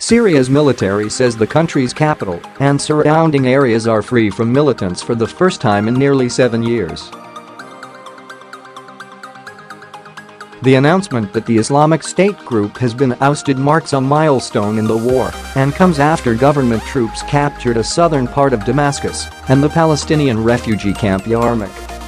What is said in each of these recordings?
Syria's military says the country's capital and surrounding areas are free from militants for the first time in nearly 7 years. The announcement that the Islamic State group has been ousted marks a milestone in the war and comes after government troops captured a southern part of Damascus and the Palestinian refugee camp Yarmouk.A.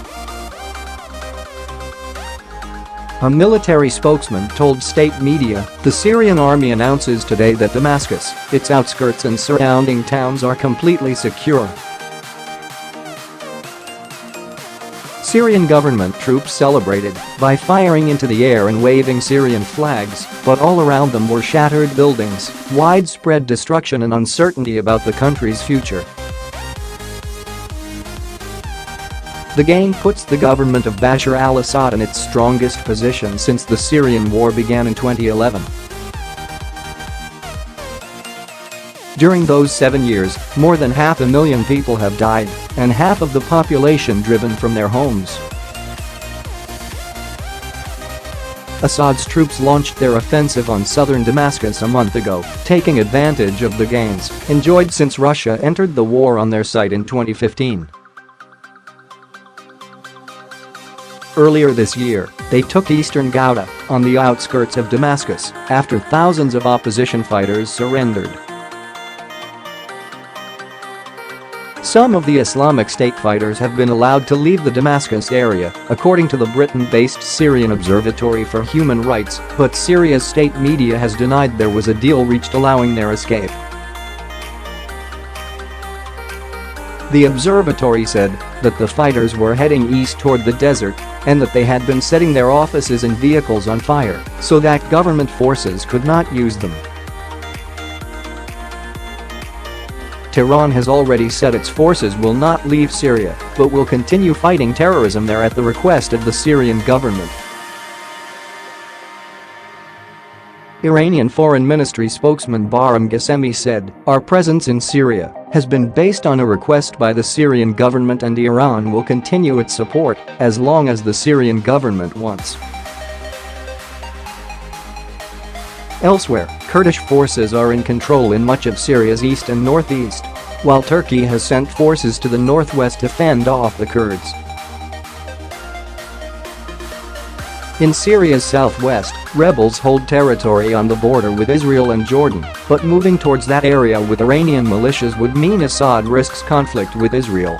A military spokesman told state media, the Syrian army announces today that Damascus, its outskirts and surrounding towns are completely secure. Syrian government troops celebrated by firing into the air and waving Syrian flags, but all around them were shattered buildings, widespread destruction and uncertainty about the country's future. The gain puts the government of Bashar al Assad in its strongest position since the Syrian war began in 2011. During those 7 years, more than 500,000 people have died, and half of the population driven from their homes. Assad's troops launched their offensive on southern Damascus a month ago, taking advantage of the gains enjoyed since Russia entered the war on their site in 2015. Earlier this year, they took eastern Ghouta, on the outskirts of Damascus, after thousands of opposition fighters surrendered. Some of the Islamic State fighters have been allowed to leave the Damascus area, according to the Britain-based Syrian Observatory for Human Rights, but Syria's state media has denied there was a deal reached allowing their escape. The observatory said that the fighters were heading east toward the desert and that they had been setting their offices and vehicles on fire so that government forces could not use them. Tehran has already said its forces will not leave Syria but will continue fighting terrorism there at the request of the Syrian government. Iranian Foreign Ministry spokesman Bahram Ghasemi said, "Our presence in Syria has been based on a request by the Syrian government and Iran will continue its support as long as the Syrian government wants." Elsewhere, Kurdish forces are in control in much of Syria's east and northeast, while Turkey has sent forces to the northwest to fend off the Kurds. In Syria's southwest, rebels hold territory on the border with Israel and Jordan, but moving towards that area with Iranian militias would mean Assad risks conflict with Israel.